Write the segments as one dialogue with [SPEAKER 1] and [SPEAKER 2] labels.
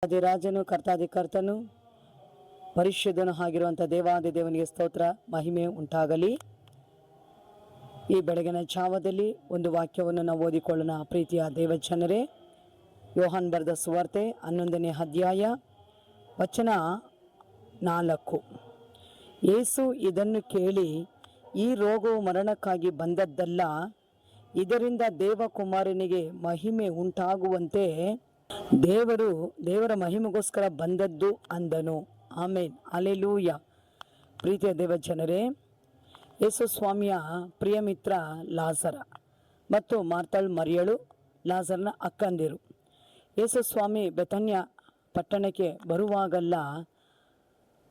[SPEAKER 1] ರಾಜನು ಕರ್ತಾದಿ ಕರ್ತನು ಪರಿಶುದ್ಧನು ಆಗಿರುವಂಥ ದೇವಾದಿ ದೇವನಿಗೆ ಸ್ತೋತ್ರ ಮಹಿಮೆ ಉಂಟಾಗಲಿ. ಈ ಬೆಳಗಿನ ಜಾವದಲ್ಲಿ ಒಂದು ವಾಕ್ಯವನ್ನು ನಾವು ಓದಿಕೊಳ್ಳೋಣ. ಪ್ರೀತಿಯ ದೇವಜನರೇ, ಯೋಹಾನ್ ಬರೆದ ಸುವಾರ್ತೆ 11ನೇ ಅಧ್ಯಾಯ ವಚನ 4. ಯೇಸು ಇದನ್ನು ಕೇಳಿ, ಈ ರೋಗವು ಮರಣಕ್ಕಾಗಿ ಬಂದದ್ದಲ್ಲ, ಇದರಿಂದ ದೇವಕುಮಾರನಿಗೆ ಮಹಿಮೆ ಉಂಟಾಗುವಂತೆ ದೇವರ ಮಹಿಮೆಗೋಸ್ಕರ ಬಂದದ್ದು ಅಂದನು. ಆಮೇನ್, ಹಲ್ಲೆಲೂಯಾ. ಪ್ರೀತಿಯ ದೇವಜನರೇ, ಯೇಸು ಸ್ವಾಮಿಯ ಪ್ರಿಯ ಮಿತ್ರ ಲಾಜರ ಮತ್ತು ಮಾರ್ತಳ್ ಮರಿಯಳು ಲಾಜರ್ನ ಅಕ್ಕಂದಿರು. ಯೇಸು ಸ್ವಾಮಿ ಬೆಥನ್ಯ ಪಟ್ಟಣಕ್ಕೆ ಬರುವಾಗಲ್ಲ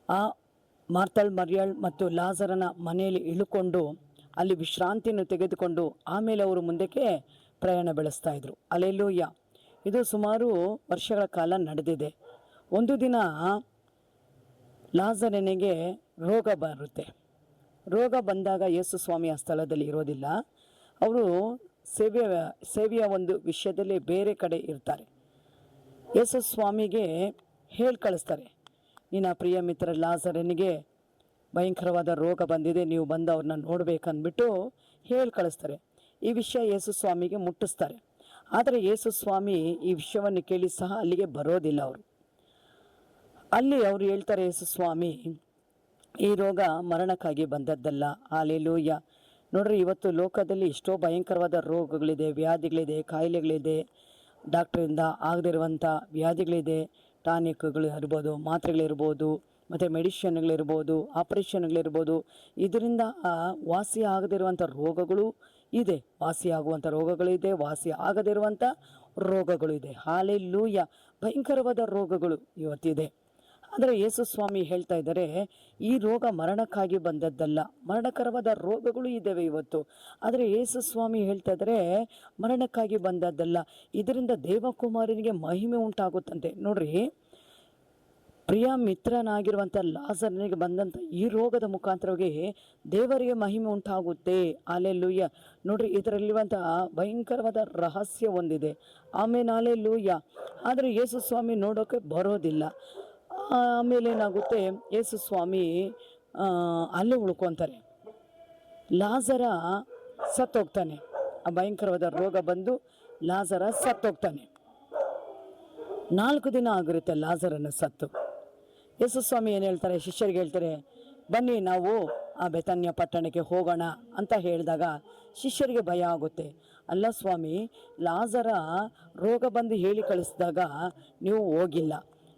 [SPEAKER 1] ಆ ಮಾರ್ತಳ್ ಮರಿಯಳ್ ಮತ್ತು ಲಾಜರನ ಮನೆಯಲ್ಲಿ ಇಳುಕೊಂಡು ಅಲ್ಲಿ ವಿಶ್ರಾಂತಿಯನ್ನು ತೆಗೆದುಕೊಂಡು ಆಮೇಲೆ ಅವರು ಮುಂದಕ್ಕೆ ಪ್ರಯಾಣ ಬೆಳೆಸ್ತಾ ಇದ್ರು. ಹಲ್ಲೆಲೂಯಾ. ಇದು ಸುಮಾರು ವರ್ಷಗಳ ಕಾಲ ನಡೆದಿದೆ. ಒಂದು ದಿನ ಲಾಜರನಿಗೆ ರೋಗ ಬರುತ್ತೆ. ರೋಗ ಬಂದಾಗ ಯೇಸು ಸ್ವಾಮಿ ಆ ಸ್ಥಳದಲ್ಲಿ ಇರೋದಿಲ್ಲ. ಅವರು ಸೇವೆಯ ಒಂದು ವಿಷಯದಲ್ಲಿ ಬೇರೆ ಕಡೆ ಇರ್ತಾರೆ. ಯೇಸು ಸ್ವಾಮಿಗೆ ಹೇಳಿ ಕಳಿಸ್ತಾರೆ, ನಿನ್ನ ಪ್ರಿಯ ಮಿತ್ರ ಲಾಜರನಿಗೆ ಭಯಂಕರವಾದ ರೋಗ ಬಂದಿದೆ, ನೀವು ಬಂದು ಅವ್ರನ್ನ ನೋಡ್ಬೇಕಂದ್ಬಿಟ್ಟು ಹೇಳಿ ಕಳಿಸ್ತಾರೆ. ಈ ವಿಷಯ ಯೇಸು ಸ್ವಾಮಿಗೆ ಮುಟ್ಟಿಸ್ತಾರೆ. ಆದರೆ ಯೇಸು ಸ್ವಾಮಿ ಈ ವಿಷಯವನ್ನು ಕೇಳಿ ಸಹ ಅಲ್ಲಿಗೆ ಬರೋದಿಲ್ಲ. ಅವರು ಹೇಳ್ತಾರೆ, ಯೇಸು ಸ್ವಾಮಿ, ಈ ರೋಗ ಮರಣಕ್ಕಾಗಿ ಬಂದದ್ದಲ್ಲ. ಹಲ್ಲೆಲೂಯಾ. ನೋಡ್ರಿ, ಇವತ್ತು ಲೋಕದಲ್ಲಿ ಎಷ್ಟೋ ಭಯಂಕರವಾದ ರೋಗಗಳಿದೆ, ವ್ಯಾಧಿಗಳಿದೆ, ಕಾಯಿಲೆಗಳಿದೆ, ಡಾಕ್ಟ್ರಿಂದ ಆಗದಿರುವಂಥ ವ್ಯಾಧಿಗಳಿದೆ. ಟಾನಿಕ್ಗಳು ಇರ್ಬೋದು, ಮಾತ್ರೆಗಳಿರ್ಬೋದು, ಮತ್ತು ಮೆಡಿಷನ್ಗಳಿರ್ಬೋದು, ಆಪರೇಷನ್ಗಳಿರ್ಬೋದು. ಇದರಿಂದ ವಾಸಿ ಆಗದಿರುವಂಥ ರೋಗಗಳು ಇದೆ, ವಾಸಿಯಾಗುವಂಥ ರೋಗಗಳಿದೆ, ವಾಸಿ ಆಗದಿರುವಂಥ ರೋಗಗಳು ಇದೆ. ಹಲ್ಲೆಲೂಯಾ. ಭಯಂಕರವಾದ ರೋಗಗಳು ಇವತ್ತಿದೆ. ಆದರೆ ಯೇಸು ಸ್ವಾಮಿ ಹೇಳ್ತಾ ಇದ್ದಾರೆ, ಈ ರೋಗ ಮರಣಕ್ಕಾಗಿ ಬಂದದ್ದಲ್ಲ. ಮರಣಕರವಾದ ರೋಗಗಳು ಇದ್ದಾವೆ ಇವತ್ತು, ಆದರೆ ಯೇಸು ಸ್ವಾಮಿ ಹೇಳ್ತಾ ಇದ್ದಾರೆ ಮರಣಕ್ಕಾಗಿ ಬಂದದ್ದಲ್ಲ, ಇದರಿಂದ ದೇವಕುಮಾರನಿಗೆ ಮಹಿಮೆ ಉಂಟಾಗುತ್ತಂತೆ. ನೋಡ್ರಿ, ಪ್ರಿಯ ಮಿತ್ರನಾಗಿರುವಂಥ ಲಾಜರನಿಗೆ ಬಂದಂಥ ಈ ರೋಗದ ಮುಖಾಂತರವಾಗಿ ದೇವರಿಗೆ ಮಹಿಮೆ ಉಂಟಾಗುತ್ತೆ. ಹಲ್ಲೆಲೂಯಾ. ನೋಡ್ರಿ, ಇದರಲ್ಲಿರುವಂಥ ಭಯಂಕರವಾದ ರಹಸ್ಯ ಒಂದಿದೆ. ಆಮೇಲೆ ಹಲ್ಲೆಲೂಯಾ. ಆದರೆ ಯೇಸು ಸ್ವಾಮಿ ನೋಡೋಕೆ ಬರೋದಿಲ್ಲ. ಆಮೇಲೆ ಏನಾಗುತ್ತೆ, ಯೇಸು ಸ್ವಾಮಿ ಅಲ್ಲೇ ಉಳ್ಕೊತಾರೆ. ಲಾಜರ ಸತ್ತೋಗ್ತಾನೆ. ಆ ಭಯಂಕರವಾದ ರೋಗ ಬಂದು ಲಾಜರ ಸತ್ತೋಗ್ತಾನೆ. 4 ದಿನ ಆಗಿರುತ್ತೆ ಲಾಜರನ ಸತ್ತು. ಯೇಸು ಸ್ವಾಮಿ ಏನು ಹೇಳ್ತಾರೆ, ಶಿಷ್ಯರಿಗೆ ಹೇಳ್ತಾರೆ, ಬನ್ನಿ ನಾವು ಆ ಬೆಥನ್ಯ ಪಟ್ಟಣಕ್ಕೆ ಹೋಗೋಣ ಅಂತ ಹೇಳಿದಾಗ ಶಿಷ್ಯರಿಗೆ ಭಯ ಆಗುತ್ತೆ. ಅಲ್ಲ ಸ್ವಾಮಿ, ಲಾಜರ ರೋಗ ಬಂದು ಹೇಳಿ ಕಳಿಸಿದಾಗ ನೀವು ಹೋಗಿಲ್ಲ,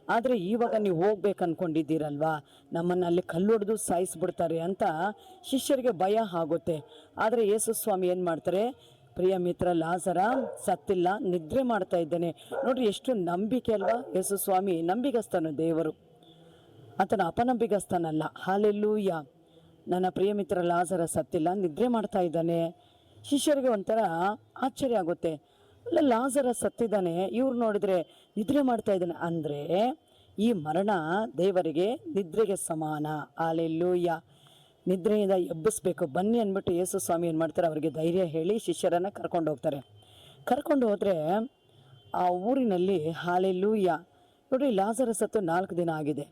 [SPEAKER 1] ಆದರೆ ಇವಾಗ ನೀವು ಹೋಗ್ಬೇಕು ಅಂದ್ಕೊಂಡಿದ್ದೀರಲ್ವಾ, ನಮ್ಮನ್ನು ಅಲ್ಲಿ ಕಲ್ಲೊಡೆದು ಸಾಯಿಸ್ಬಿಡ್ತಾರೆ ಅಂತ ಶಿಷ್ಯರಿಗೆ ಭಯ ಆಗುತ್ತೆ. ಆದರೆ ಯೇಸು ಸ್ವಾಮಿ ಏನು ಮಾಡ್ತಾರೆ, ಪ್ರಿಯ ಮಿತ್ರ ಲಾಜರ ಸತ್ತಿಲ್ಲ, ನಿದ್ರೆ ಮಾಡ್ತಾ ಇದ್ದಾನೆ. ನೋಡ್ರಿ, ಎಷ್ಟು ನಂಬಿಕೆ ಅಲ್ವಾ. ಯೇಸು ಸ್ವಾಮಿ ನಂಬಿಗಸ್ತನು, ದೇವರು ಆತನ ಅಪನಂಬಿಗಸ್ತನಲ್ಲ. ಹಲ್ಲೆಲೂಯಾ. ನನ್ನ ಪ್ರಿಯ ಮಿತ್ರ ಲಾಜರ ಸತ್ತಿಲ್ಲ, ನಿದ್ರೆ ಮಾಡ್ತಾ ಇದ್ದಾನೆ. ಶಿಷ್ಯರಿಗೆ ಒಂಥರ ಆಶ್ಚರ್ಯ ಆಗುತ್ತೆ. ಅಲ್ಲ, ಲಾಜರ ಸತ್ತಿದ್ದಾನೆ, ಇವ್ರು ನೋಡಿದ್ರೆ ನಿದ್ರೆ ಮಾಡ್ತಾ ಇದ್ದಾನೆ ಅಂದರೆ ಈ ಮರಣ ದೇವರಿಗೆ ನಿದ್ರೆಗೆ ಸಮಾನ. ಹಲ್ಲೆಲೂಯಾ. ನಿದ್ರೆಯಿಂದ ಎಬ್ಬಿಸ್ಬೇಕು ಬನ್ನಿ ಅಂದ್ಬಿಟ್ಟು ಯೇಸು ಸ್ವಾಮಿ ಏನು ಮಾಡ್ತಾರೆ, ಅವರಿಗೆ ಧೈರ್ಯ ಹೇಳಿ ಶಿಷ್ಯರನ್ನು ಕರ್ಕೊಂಡು ಹೋಗ್ತಾರೆ. ಕರ್ಕೊಂಡು ಹೋದರೆ ಆ ಊರಿನಲ್ಲಿ ಹಲ್ಲೆಲೂಯಾ. ನೋಡಿ, ಲಾಜರ ಸತ್ತು 4 ದಿನ ಆಗಿದೆ.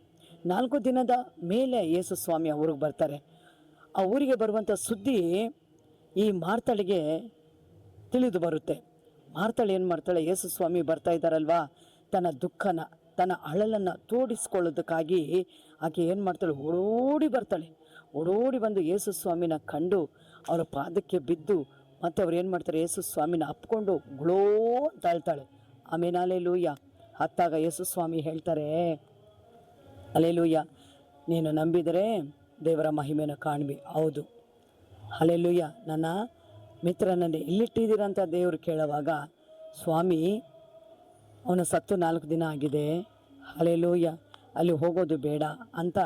[SPEAKER 1] 4 ದಿನದ ಮೇಲೆ ಯೇಸು ಸ್ವಾಮಿ ಆ ಊರಿಗೆ ಬರ್ತಾರೆ. ಆ ಊರಿಗೆ ಬರುವಂಥ ಸುದ್ದಿ ಈ ಮಾರ್ತಳಿಗೆ ತಿಳಿದು ಬರುತ್ತೆ. ಮಾರ್ತಳು ಏನು ಮಾಡ್ತಾಳೆ, ಯೇಸು ಸ್ವಾಮಿ ಬರ್ತಾ ಇದ್ದಾರಲ್ವಾ, ತನ್ನ ದುಃಖನ, ತನ್ನ ಅಳಲನ್ನು ತೋಡಿಸ್ಕೊಳ್ಳೋದಕ್ಕಾಗಿ ಆಕೆ ಏನು ಮಾಡ್ತಾಳೆ, ಓಡೋಡಿ ಬಂದು ಯೇಸು ಸ್ವಾಮಿನ ಕಂಡು ಅವರ ಪಾದಕ್ಕೆ ಬಿದ್ದು, ಮತ್ತು ಅವ್ರು ಏನು ಮಾಡ್ತಾರೆ, ಯೇಸು ಸ್ವಾಮಿನ ಅಪ್ಕೊಂಡು ಗುಳೋ ತಾಳ್ತಾಳೆ. ಆಮೇಲೆ ಹಲ್ಲೆಲೂಯಾ. ಹತ್ತಾಗ ಯೇಸು ಸ್ವಾಮಿ ಹೇಳ್ತಾರೆ, ಹಲ್ಲೆಲೂಯಾ, ನೀನು ನಂಬಿದರೆ ದೇವರ ಮಹಿಮೆಯನ್ನು ಕಾಣ್ಬಿ. ಹೌದು, ಹಲ್ಲೆಲೂಯಾ. ನನ್ನ ಮಿತ್ರನನ್ನೇ ಎಲ್ಲಿಟ್ಟಿದ್ದೀರಂತ ದೇವರು ಕೇಳುವಾಗ, ಸ್ವಾಮಿ ಅವನ ಸತ್ತು 4 ದಿನ ಆಗಿದೆ, ಹಲ್ಲೆಲೂಯಾ, ಅಲ್ಲಿ ಹೋಗೋದು ಬೇಡ ಅಂತ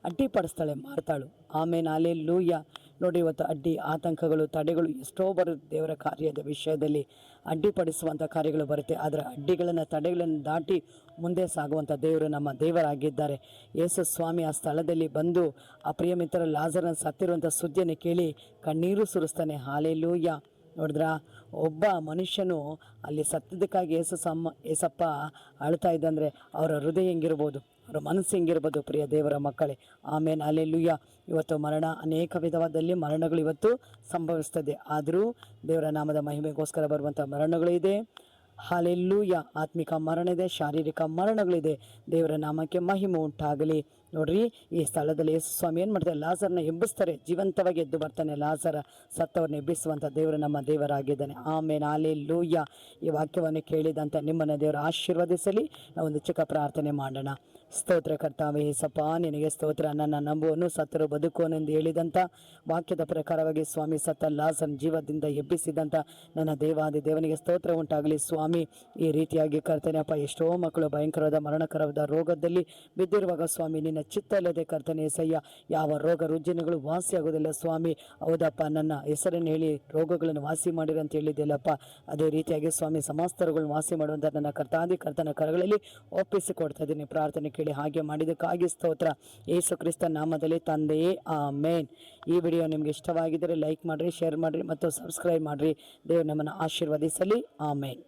[SPEAKER 1] ಅಡ್ಡಿಪಡಿಸ್ತಾಳೆ ಮಾರ್ತಾಳು. ಆಮೇಲೆ ಹಲ್ಲೆಲೂಯಾ. ನೋಡಿ, ಇವತ್ತು ಅಡ್ಡಿ ಆತಂಕಗಳು, ತಡೆಗಳು ಎಷ್ಟೋ ಬರುತ್ತೆ. ದೇವರ ಕಾರ್ಯದ ವಿಷಯದಲ್ಲಿ ಅಡ್ಡಿಪಡಿಸುವಂಥ ಕಾರ್ಯಗಳು ಬರುತ್ತೆ. ಆದರೆ ಅಡ್ಡಿಗಳನ್ನು, ತಡೆಗಳನ್ನು ದಾಟಿ ಮುಂದೆ ಸಾಗುವಂಥ ದೇವರು ನಮ್ಮ ದೇವರಾಗಿದ್ದಾರೆ. ಯೇಸು ಸ್ವಾಮಿ ಆ ಸ್ಥಳದಲ್ಲಿ ಬಂದು ಆ ಪ್ರಿಯ ಮಿತ್ರ ಲಾಜರನ ಸತ್ತಿರುವಂಥ ಸುದ್ದಿಯನ್ನು ಕೇಳಿ ಕಣ್ಣೀರು ಸುರಿಸ್ತಾನೆ. ಹಲ್ಲೆಲೂಯಾ. ನೋಡಿದ್ರಾ, ಒಬ್ಬ ಮನುಷ್ಯನು ಅಲ್ಲಿ ಸತ್ತದಕ್ಕಾಗಿ ಏಸಪ್ಪ ಅಳ್ತಾ ಇದ್ದಂದರೆ ಅವರ ಹೃದಯ ಹೆಂಗಿರ್ಬೋದು, ಅವರ ಮನಸ್ಸು ಹೆಂಗಿರ್ಬೋದು ಪ್ರಿಯ ದೇವರ ಮಕ್ಕಳೇ. ಆಮೇಲೆ ಅಲ್ಲೆಲ್ಲೂಯ್ಯ. ಇವತ್ತು ಅನೇಕ ವಿಧವಾದಲ್ಲಿ ಮರಣಗಳು ಇವತ್ತು ಸಂಭವಿಸ್ತದೆ. ಆದರೂ ದೇವರ ನಾಮದ ಮಹಿಮೆಗೋಸ್ಕರ ಬರುವಂಥ ಮರಣಗಳು ಇದೆ. ಹಾಲೆಲ್ಲೂಯ್ಯ. ಆತ್ಮಿಕ ಮರಣ ಇದೆ, ಶಾರೀರಿಕ ಮರಣಗಳಿದೆ. ದೇವರ ನಾಮಕ್ಕೆ ಮಹಿಮೆ ಉಂಟಾಗಲಿ. ನೋಡ್ರಿ, ಈ ಸ್ಥಳದಲ್ಲಿ ಯೇಸು ಸ್ವಾಮಿ ಏನು ಮಾಡ್ತಾರೆ, ಲಾಜರನ್ನ ಎಬ್ಬಿಸ್ತಾರೆ. ಜೀವಂತವಾಗಿ ಎದ್ದು ಬರ್ತಾನೆ ಲಾಜರ, ಸತ್ತವ್ರನ್ನ ಎಬ್ಬಿಸುವಂಥ ದೇವರು ನಮ್ಮ ದೇವರಾಗಿದ್ದಾನೆ. ಆಮೇಲೆ ಹಾಲೆಲ್ಲೂಯ್ಯ. ಈ ವಾಕ್ಯವನ್ನು ಕೇಳಿದಂಥ ನಿಮ್ಮನ್ನು ದೇವರು ಆಶೀರ್ವದಿಸಲಿ. ನಾವೊಂದು ಚಿಕ್ಕ ಪ್ರಾರ್ಥನೆ ಮಾಡೋಣ. ಸ್ತೋತ್ರ ಕರ್ತಾವೆ ಯೇಸಪ್ಪ, ನಿನಗೆ ಸ್ತೋತ್ರ. ನನ್ನ ನಂಬುವನು ಸತ್ತರು ಬದುಕುವನೆಂದು ಹೇಳಿದಂಥ ವಾಕ್ಯದ ಪ್ರಕಾರವಾಗಿ ಸ್ವಾಮಿ, ಸತ್ತ ಲಾಜರನ ಜೀವದಿಂದ ಎಬ್ಬಿಸಿದಂಥ ನನ್ನ ದೇವಾದಿ ದೇವನಿಗೆ ಸ್ತೋತ್ರ ಉಂಟಾಗಲಿ ಸ್ವಾಮಿ. ಈ ರೀತಿಯಾಗಿ ಕರ್ತನೆ ಅಪ್ಪ, ಎಷ್ಟೋ ಮಕ್ಕಳು ಭಯಂಕರವಾದ ಮರಣಕರವಾದ ರೋಗದಲ್ಲಿ ಬಿದ್ದಿರುವಾಗ ಸ್ವಾಮಿ, ನಿನ್ನ ಚಿತ್ತ ಇಲ್ಲದೆ ಕರ್ತನೆ ಏಸಯ್ಯ, ಯಾವ ರೋಗ ರುಜಿನಗಳು ವಾಸಿ ಆಗೋದಿಲ್ಲ ಸ್ವಾಮಿ. ಹೌದಪ್ಪ, ನನ್ನ ಹೆಸರನ್ನು ಹೇಳಿ ರೋಗಗಳನ್ನು ವಾಸಿ ಮಾಡಿರಿ ಅಂತ ಹೇಳಿದ್ದೆಲ್ಲಪ್ಪ. ಅದೇ ರೀತಿಯಾಗಿ ಸ್ವಾಮಿ, ಸಮಸ್ತರುಗಳನ್ನು ವಾಸಿ ಮಾಡುವಂಥ ನನ್ನ ಕರ್ತನ ಕರಗಳಲ್ಲಿ ಒಪ್ಪಿಸಿಕೊಡ್ತಾ ಇದ್ದೀನಿ. ಪ್ರಾರ್ಥನೆ ಕೇಳಿ ಹಾಗೆ ಮಾಡಿದ್ದಕ್ಕಾಗಿ ಸ್ತೋತ್ರ. ಯೇಸು ಕ್ರಿಸ್ತ ನಾಮದಲ್ಲಿ ತಂದೆಯೇ, ಆಮೇನ್. ಈ ವಿಡಿಯೋ ನಿಮ್ಗೆ ಇಷ್ಟವಾಗಿದ್ದರೆ ಲೈಕ್ ಮಾಡಿರಿ, ಶೇರ್ ಮಾಡಿರಿ ಮತ್ತು ಸಬ್ಸ್ಕ್ರೈಬ್ ಮಾಡಿರಿ. ದೇವರು ನಮ್ಮನ್ನು ಆಶೀರ್ವದಿಸಲಿ. ಆಮೇನ್.